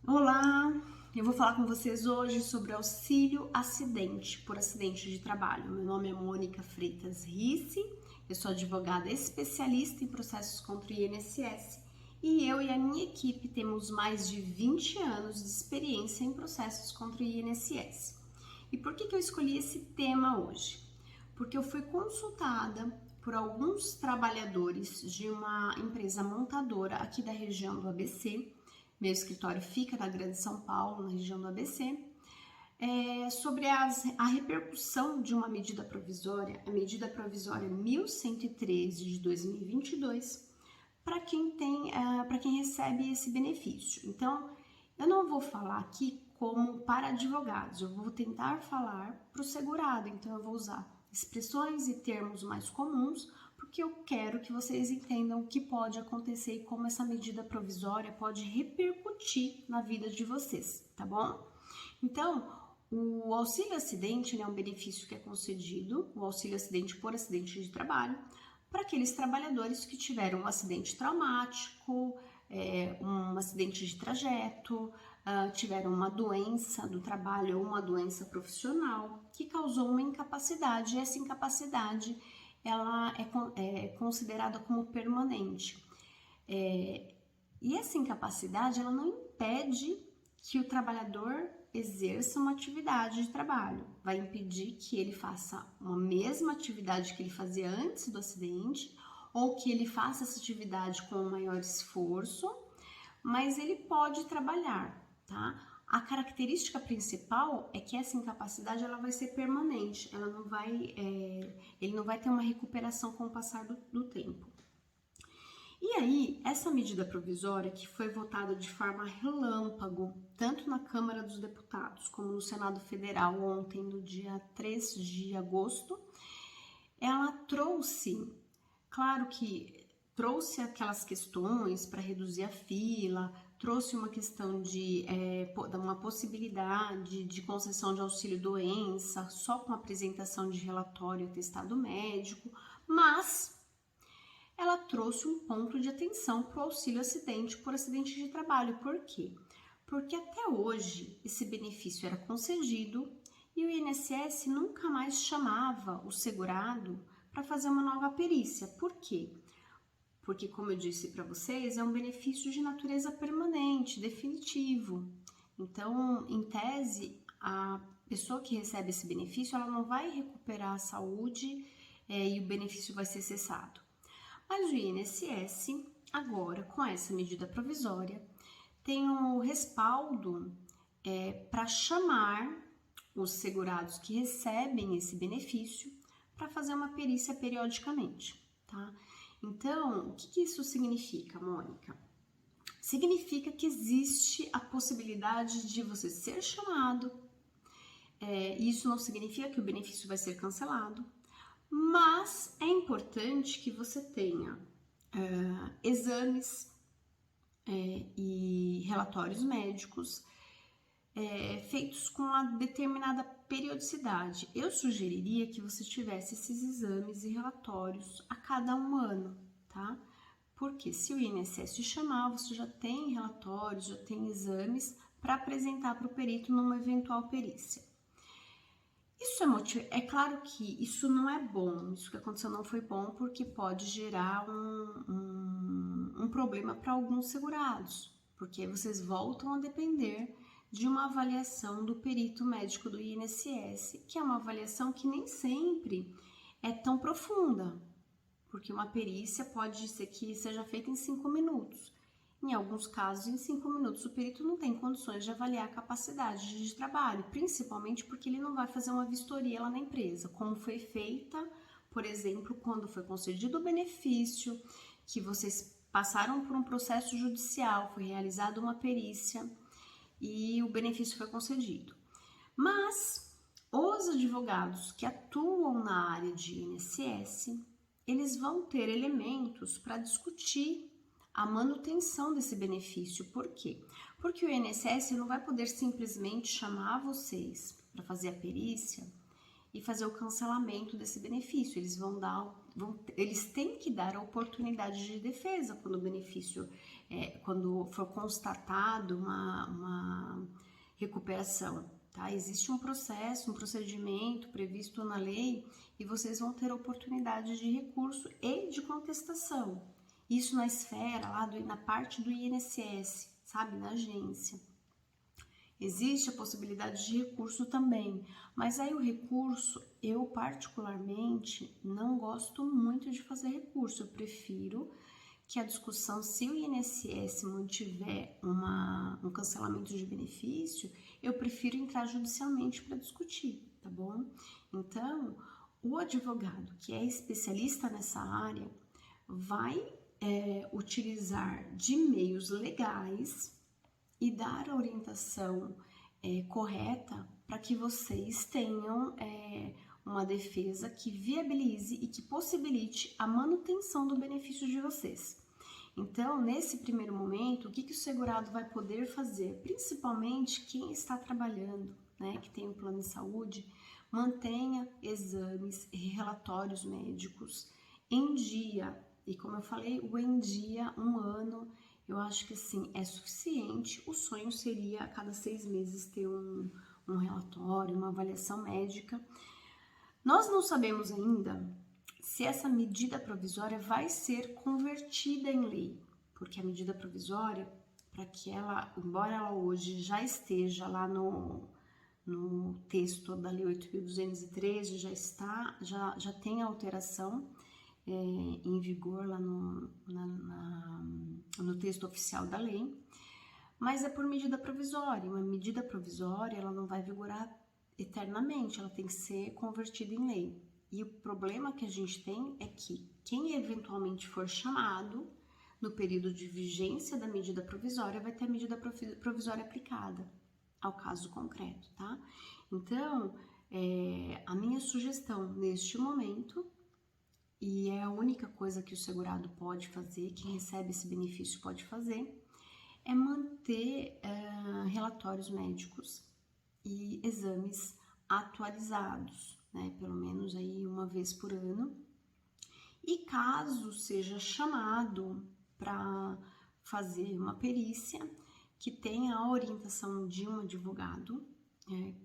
Olá, eu vou falar com vocês hoje sobre auxílio acidente por acidente de trabalho. Meu nome é Mônica Freitas Risse, eu sou advogada especialista em processos contra o INSS e eu e a minha equipe temos mais de 20 anos de experiência em processos contra o INSS. E por que eu escolhi esse tema hoje? Porque eu fui consultada por alguns trabalhadores de uma empresa montadora aqui da região do ABC. Meu escritório fica na Grande São Paulo, na região do ABC, sobre a repercussão de uma medida provisória, a medida provisória 1113 de 2022, para quem recebe esse benefício. Então, eu não vou falar aqui como para advogados, eu vou tentar falar para o segurado, então eu vou usar expressões e termos mais comuns, porque eu quero que vocês entendam o que pode acontecer e como essa medida provisória pode repercutir na vida de vocês, tá bom? Então, o auxílio acidente é um benefício que é concedido, o auxílio acidente por acidente de trabalho, para aqueles trabalhadores que tiveram um acidente traumático, um acidente de trajeto, tiveram uma doença do trabalho ou uma doença profissional que causou uma incapacidade, e essa incapacidade ela é considerada como permanente. E essa incapacidade ela não impede que o trabalhador exerça uma atividade de trabalho, vai impedir que ele faça uma mesma atividade que ele fazia antes do acidente ou que ele faça essa atividade com um maior esforço, mas ele pode trabalhar, tá? A característica principal é que essa incapacidade ela vai ser permanente, ele não vai ter uma recuperação com o passar do tempo. E aí, essa medida provisória que foi votada de forma relâmpago, tanto na Câmara dos Deputados como no Senado Federal ontem, no dia 3 de agosto, ela trouxe, claro que trouxe aquelas questões para reduzir a fila, trouxe uma questão de uma possibilidade de concessão de auxílio doença, só com apresentação de relatório e atestado médico, mas ela trouxe um ponto de atenção para o auxílio acidente por acidente de trabalho. Por quê? Porque até hoje esse benefício era concedido e o INSS nunca mais chamava o segurado para fazer uma nova perícia. Por quê? Porque, como eu disse para vocês, é um benefício de natureza permanente, definitivo. Então, em tese, a pessoa que recebe esse benefício, ela não vai recuperar a saúde e o benefício vai ser cessado. Mas o INSS, agora, com essa medida provisória, tem um respaldo para chamar os segurados que recebem esse benefício para fazer uma perícia periodicamente, tá? Então, o que isso significa, Mônica? Significa que existe a possibilidade de você ser chamado, isso não significa que o benefício vai ser cancelado, mas é importante que você tenha exames e relatórios médicos feitos com uma determinada periodicidade. Eu sugeriria que você tivesse esses exames e relatórios a cada um ano, tá? Porque se o INSS te chamar, você já tem relatórios, já tem exames para apresentar para o perito numa eventual perícia. Isso é claro que isso não é bom, isso que aconteceu não foi bom porque pode gerar um problema para alguns segurados, porque vocês voltam a depender de uma avaliação do perito médico do INSS, que é uma avaliação que nem sempre é tão profunda, porque uma perícia pode ser que seja feita em 5 minutos. Em alguns casos, em 5 minutos, o perito não tem condições de avaliar a capacidade de trabalho, principalmente porque ele não vai fazer uma vistoria lá na empresa, como foi feita, por exemplo, quando foi concedido o benefício, que vocês passaram por um processo judicial, foi realizada uma perícia e o benefício foi concedido. Mas os advogados que atuam na área de INSS, eles vão ter elementos para discutir a manutenção desse benefício. Por quê? Porque o INSS não vai poder simplesmente chamar vocês para fazer a perícia e fazer o cancelamento desse benefício. Eles têm que dar a oportunidade de defesa quando o benefício, quando for constatado recuperação, tá? Existe um processo, um procedimento previsto na lei e vocês vão ter oportunidade de recurso e de contestação. Isso na esfera lá na parte do INSS, sabe, na agência. Existe a possibilidade de recurso também, mas aí o recurso, eu particularmente não gosto muito de fazer recurso, eu prefiro que a discussão, se o INSS mantiver um cancelamento de benefício, eu prefiro entrar judicialmente para discutir, tá bom? Então, o advogado que é especialista nessa área vai utilizar de meios legais e dar a orientação correta para que vocês tenham uma defesa que viabilize e que possibilite a manutenção do benefício de vocês. Então, nesse primeiro momento, o que o segurado vai poder fazer? Principalmente quem está trabalhando, né, que tem um plano de saúde, mantenha exames e relatórios médicos em dia. E como eu falei, o em dia, 1 ano, eu acho que assim, é suficiente. O sonho seria a cada 6 meses ter um relatório, uma avaliação médica. Nós não sabemos ainda se essa medida provisória vai ser convertida em lei, porque a medida provisória, para que ela, embora ela hoje já esteja lá no texto da Lei 8.213, já tem a alteração em vigor lá no texto oficial da lei, mas é por medida provisória. Uma medida provisória, ela não vai vigorar eternamente, ela tem que ser convertida em lei. E o problema que a gente tem é que quem eventualmente for chamado no período de vigência da medida provisória vai ter a medida provisória aplicada ao caso concreto, tá? Então, a minha sugestão neste momento, e é a única coisa que o segurado pode fazer, quem recebe esse benefício pode fazer, é manter relatórios médicos e exames atualizados, né, pelo menos aí 1 vez por ano. E caso seja chamado para fazer uma perícia, que tenha a orientação de um advogado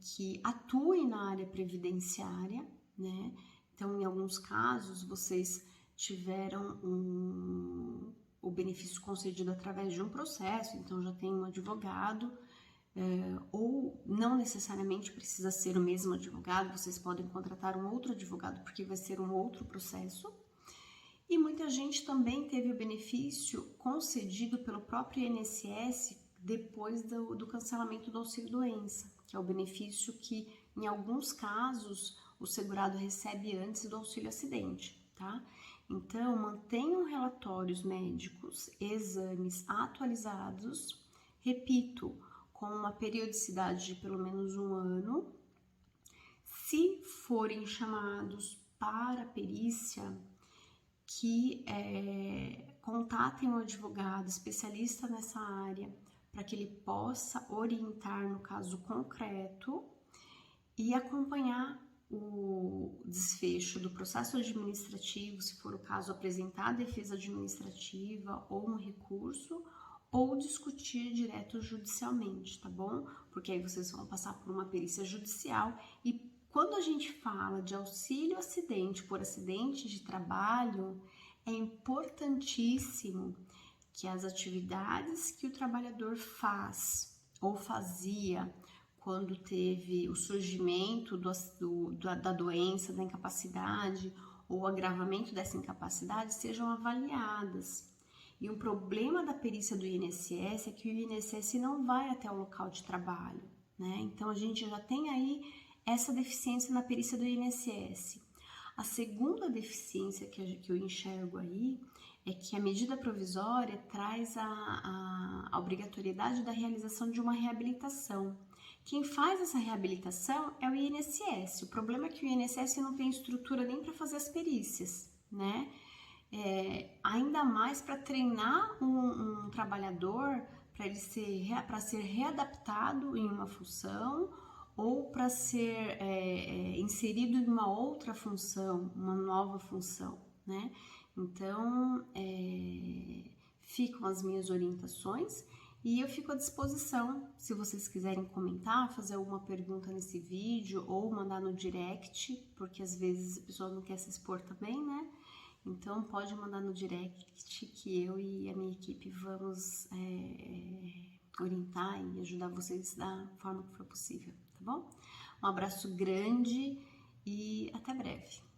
que atue na área previdenciária, né? Então, em alguns casos, vocês tiveram o benefício concedido através de um processo, então já tem um advogado, ou não necessariamente precisa ser o mesmo advogado, vocês podem contratar um outro advogado porque vai ser um outro processo. E muita gente também teve o benefício concedido pelo próprio INSS depois do cancelamento do auxílio-doença, que é o benefício que, em alguns casos, o segurado recebe antes do auxílio-acidente, tá? Então, mantenham relatórios médicos, exames atualizados, repito, com uma periodicidade de pelo menos 1 ano. Se forem chamados para perícia, que contatem um advogado especialista nessa área para que ele possa orientar no caso concreto e acompanhar o desfecho do processo administrativo, se for o caso, apresentar a defesa administrativa ou um recurso, ou discutir direto judicialmente, tá bom? Porque aí vocês vão passar por uma perícia judicial. E quando a gente fala de auxílio-acidente por acidente de trabalho, é importantíssimo que as atividades que o trabalhador faz ou fazia quando teve o surgimento da doença, da incapacidade ou o agravamento dessa incapacidade sejam avaliadas. E um problema da perícia do INSS é que o INSS não vai até o local de trabalho, né? Então a gente já tem aí essa deficiência na perícia do INSS. A segunda deficiência que eu enxergo aí é que a medida provisória traz a obrigatoriedade da realização de uma reabilitação. Quem faz essa reabilitação é o INSS. O problema é que o INSS não tem estrutura nem para fazer as perícias, né? Ainda mais para treinar um trabalhador para ser readaptado em uma função ou para ser inserido em uma outra função, uma nova função, né? Então, ficam as minhas orientações E eu fico à disposição, se vocês quiserem comentar, fazer alguma pergunta nesse vídeo ou mandar no direct, porque às vezes a pessoa não quer se expor também, né? Então pode mandar no direct que eu e a minha equipe vamos orientar e ajudar vocês da forma que for possível, tá bom? Um abraço grande e até breve.